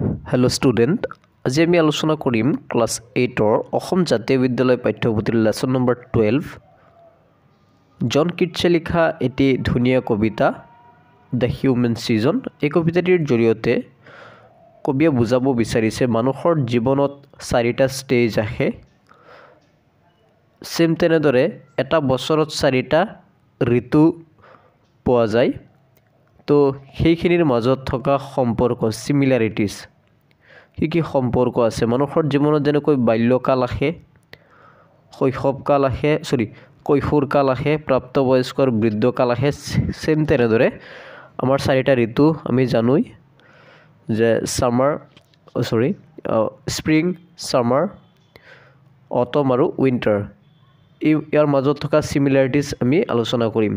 Hello student आज আমি আলোচনা কৰিম ক্লাস 8ৰ অসম জাতীয় বিদ্যালয় পাঠ্যপুথিৰ লেসন নম্বৰ 12 জন কিটছে লিখা এটি ধুনীয়া কবিতা দ্য হিউম্যান সিজন এই কবিতাটিৰ জৰিয়তে কবিয়ে বুজাব বিচাৰিছে মানুহৰ জীৱনত চাৰিটা ষ্টেজ আহে সেম তেনেদৰে এটা বছৰত চাৰিটা ঋতু পোৱা যায় তো সেইখিনিৰ মাজত থকা সম্পৰ্ক সিমিলাৰিটিজ কি সম্পৰ্ক আছে মানুহৰ জীৱনত যেনেকৈ বাল্যকাল আহে শৈশৱকাল আহে কৈশোৰকাল আহে প্ৰাপ্তবয়স্কৰ বৃদ্ধকাল আহে সেম তেনেদৰে আমাৰ চাৰিটা ঋতু আমি জানোই যে স্প্ৰিং সামাৰ অটম আৰু উইন্টাৰ ইয়াৰ মাজত থকা সিমিলাৰিটিজ আমি আলোচনা কৰিম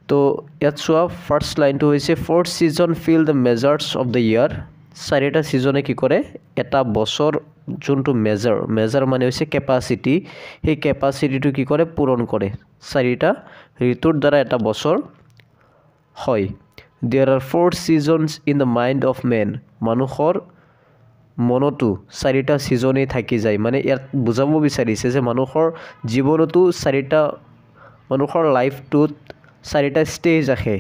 তো ইয়াত চোৱা ফাৰ্স্ট লাইনটো হৈছে fourth season fill the measures of the year চাৰিটা সিজনে কি কৰে এটা বছৰ যোনটো মেজাৰ মানে হৈছে কেপাসিটি সেই কেপাসিটিটো কি কৰে পূৰণ কৰে চাৰিটা ঋতুৰ দ্বাৰা এটা বছৰ হয় there are four seasons in the mind of man মানুহৰ মনতো চাৰিটা সিজনে থাকি যায় মানে ইয়াত বুজাব বিচাৰিছে যে মানুহৰ জীৱনতো চাৰিটা মানুহৰ লাইফটোত চাৰিটা ষ্টেজ আহে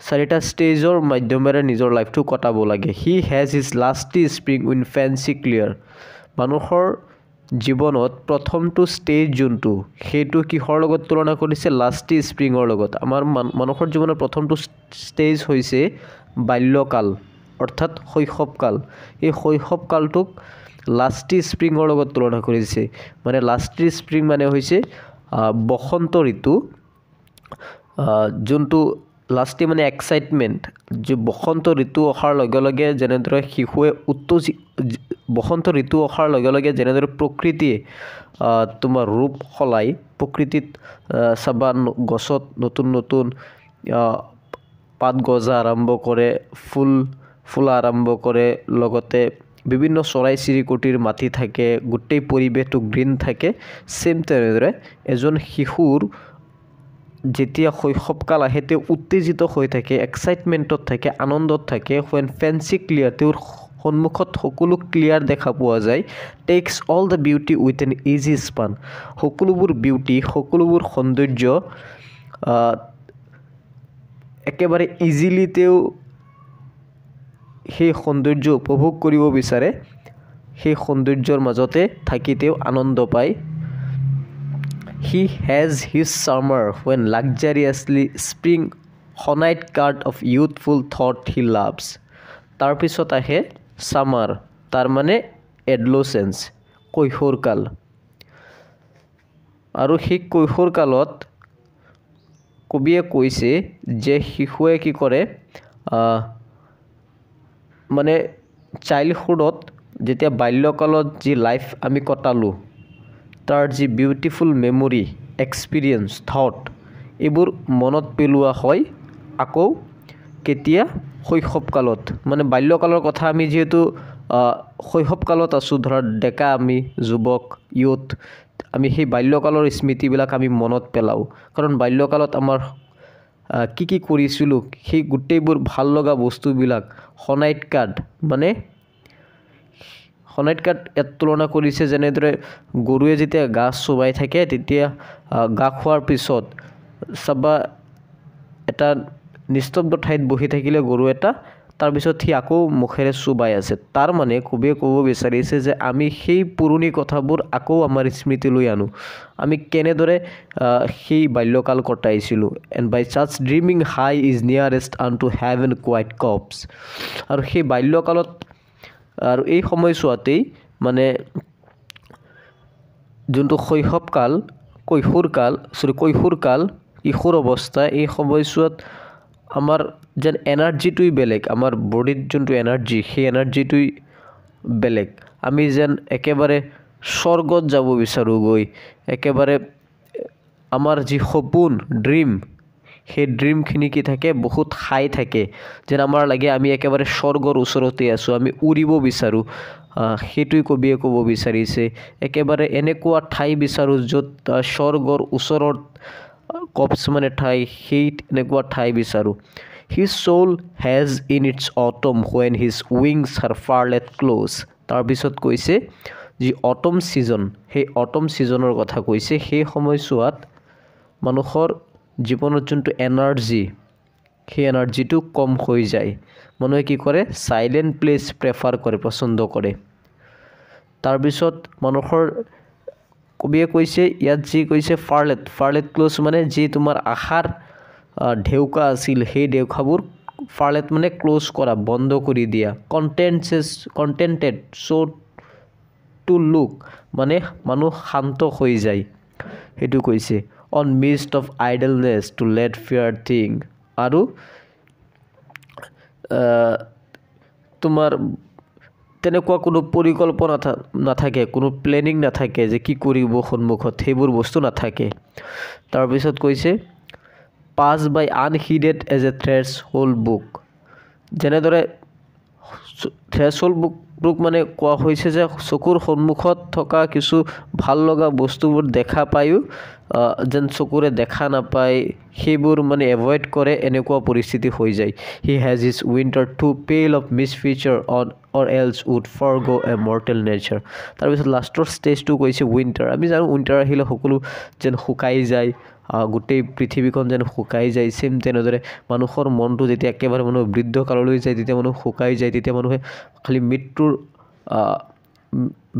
চাৰিটা ষ্টেজৰ মাধ্যমেৰে নিজৰ লাইফটো কটাব লাগে he has his lusty spring win fancy clear মানুহৰ জীৱনত প্ৰথমটো ষ্টেজ যোনটো সেইটো কিহৰ লগত তুলনা কৰিছে লাস্টি স্প্ৰিঙৰ লগত আমাৰ মানুহৰ জীৱনৰ প্ৰথমটো ষ্টেজ হৈছে বাল্যকাল অৰ্থাৎ শৈশৱকাল এই শৈশৱকালটোক লাস্টি স্প্ৰিঙৰ লগত তুলনা কৰিছে মানে লাস্টি স্প্ৰিং মানে হৈছে বসন্ত ঋতু যোনটো লাস্টি মানে এক্সাইটমেন্ট যে বসন্ত ঋতু অহাৰ লগে লগে যেনেদৰে শিশুৱে বসন্ত ঋতু অহাৰ লগে লগে যেনেদৰে প্ৰকৃতিয়ে তোমাৰ ৰূপ সলাই প্ৰকৃতিত চাবা গছত নতুন নতুন পাত গজা আৰম্ভ কৰে ফুল আৰম্ভ কৰে লগতে বিভিন্ন চৰাই চিৰিকটিৰ মাটি থাকে গোটেই পৰিৱেশটো গ্ৰীণ থাকে সেম তেনেদৰে এজন শিশুৰ যেতিয়া শৈশৱকাল আহে তেওঁ উত্তেজিত হৈ থাকে এক্সাইটমেন্টত থাকে আনন্দত থাকে when fancy clear তেওঁৰ সন্মুখত সকলো ক্লিয়াৰ দেখা পোৱা যায় takes all the beauty with an easy span সকলোবোৰ বিউটি সকলোবোৰ সৌন্দৰ্য একেবাৰে ইজিলি তেওঁ সেই সৌন্দৰ্য উপভোগ কৰিব বিচাৰে সেই সৌন্দৰ্যৰ মাজতে থাকি তেওঁ আনন্দ পায় He has his summer when luxuriously spring honeyed card of youthful thought he loves. তাৰ পিছত আহে summer তাৰ মানে adolescence কৈশোৰকাল আৰু সেই কৈশোৰকালত কবিয়ে কৈছে যে শিশুৱে কি কৰে মানে চাইল্ডহুডত যেতিয়া বাল্যকালত যি লাইফ আমি কটালো তাৰ যি বিউটিফুল মেমৰি এক্সপিৰিয়েন্স থট এইবোৰ মনত পেলোৱা হয় আকৌ কেতিয়া শৈশৱকালত মানে বাল্যকালৰ কথা আমি যেহেতু শৈশৱকালত আছো ধৰা ডেকা আমি যুৱক ইউথ আমি সেই বাল্যকালৰ স্মৃতিবিলাক আমি মনত পেলাও কাৰণ বাল্যকালত আমাৰ কি কৰিছিলো সেই গোটেইবোৰ ভাল লগা বস্তুবিলাক হনাইট কাৰ্ড মানে হনাইট কাৰ্ড এত তুলনা কৰিছে যেনেদৰে গৰুৱে যেতিয়া গাছ চুবাই থাকে তেতিয়া গা খোৱাৰ পিছত সবা এটা নিস্তব্ধ ঠাইত বহি থাকিলে গৰু এটা তাৰ পিছত সি আকৌ মুখেৰে চুবাই আছে তাৰ মানে কবিয়ে ক'ব বিচাৰিছে যে আমি সেই পুৰণি কথাবোৰ আকৌ আমাৰ স্মৃতিলৈ আনো আমি কেনেদৰে সেই বাল্যকাল কটাইছিলো and by such dreaming high is nearest unto heaven quiet coves আৰু সেই বাল্যকালত আৰু এই সময়ছোৱাতেই মানে যোনটো শৈশৱকাল কৈশোৰকাল কিশোৰ অৱস্থা এই সময়ছোৱাত আমাৰ যেন এনাৰ্জিটোই বেলেগ আমাৰ বডিত যোনটো এনাৰ্জি সেই এনাৰ্জিটোই বেলেগ আমি যেন একেবাৰে স্বৰ্গত যাব বিচাৰো গৈ একেবাৰে আমাৰ যি সপোন ড্ৰিম সেই ড্ৰিমখিনি কি থাকে বহুত হাই থাকে যেন আমাৰ লাগে আমি একেবাৰে স্বৰ্গৰ ওচৰতে আছো আমি উৰিব বিচাৰো সেইটোই কবিয়ে ক'ব বিচাৰিছে একেবাৰে এনেকুৱা ঠাই বিচাৰো য'ত স্বৰ্গৰ ওচৰত কপছ মানে ঠাই সেই এনেকুৱা ঠাই বিচাৰো His soul has in its autumn when his wings are far let close. তাৰপিছত কৈছে যি অটম ছিজন, সেই অটম ছিজনৰ কথা কৈছে। সেই সময়ছোৱাত মানুহৰ জীৱনত যোনটো এনাৰ্জি, সেই এনাৰ্জিটো কম হৈ যায়। মানুহে কি কৰে? চাইলেণ্ট প্লেচ প্ৰেফাৰ কৰে, পচন্দ কৰে। তাৰপিছত মানুহৰ কবিয়ে কৈছে ইয়াত যি কৈছে ফাৰলেট ক্ল'জ মানে যি তোমাৰ আশাৰ ঢেউকা আছিল, সেই ঢেউকাবোৰ ফাৰলেট মানে ক্ল'জ কৰা, বন্ধ কৰি দিয়া। কণ্টেণ্টেড চ' টু লুক মানে মানুহ শান্ত হৈ যায়, সেইটো কৈছে। On mist of idleness to let fair thing, আৰু তোমাৰ তেনেকুৱা কোনো পৰিকল্পনা নাথাকে, কোনো প্লেনিং নাথাকে যে কি কৰিব সন্মুখত, সেইবোৰ বস্তু নাথাকে। তাৰপিছত কৈছে পাছ বাই আনহিডেড এজ এ থ্ৰেছ হোল বুক, যেনেদৰে থ্ৰেছ হোল বুক মানে কোৱা হৈছে যে চকুৰ সন্মুখত থকা কিছু ভাল লগা বস্তুবোৰ দেখা পায়ো যেন চকুৰে দেখা নাপায়, সেইবোৰ মানে এভইড কৰে, এনেকুৱা পৰিস্থিতি হৈ যায়। He has his winter too pale of misfeature on or else would forego' a mortal nature. তাৰপিছত লাষ্টৰ ষ্টেজটো কৈছে উইণ্টাৰ। আমি জানো উইণ্টাৰ আহিলে সকলো যেন শুকাই যায়, গোটেই পৃথিৱীখন যেন শুকাই যায়। চেম তেনেদৰে মানুহৰ মনটো যেতিয়া একেবাৰে মানুহ বৃদ্ধ কাললৈ যায়, তেতিয়া মানুহ শুকাই যায়, তেতিয়া মানুহে খালি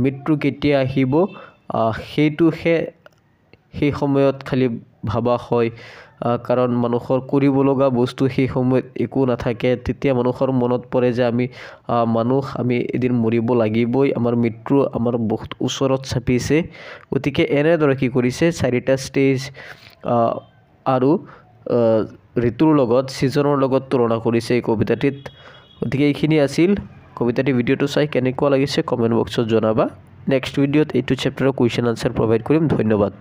মৃত্যু কেতিয়া আহিব সেইটোহে সেই সময়ত খালি ভাবা হয়, কাৰণ মানুহৰ কৰিব লগা বস্তু সেই সময়ত একো নাথাকে। তেতিয়া মানুহৰ মনত পৰে যে আমি এদিন মৰিব লাগিবই, আমাৰ মৃত্যু আমাৰ বহুত ওচৰত চাপিছে। গতিকে এনেদৰে কি কৰিছে, 4টা ষ্টেজ আৰু ঋতুৰ লগত, ছিজনৰ লগত তুলনা কৰিছে এই কবিতাটিত। গতিকে এইখিনি আছিল কবিতাটি। ভিডিঅ'টো চাই কেনেকুৱা লাগিছে কমেণ্ট বক্সত জনাবা। নেক্সট ভিডিঅ'ত এইটো চেপ্টাৰৰ কুৱেশ্যন আনচাৰ প্ৰভাইড কৰিম। ধন্যবাদ।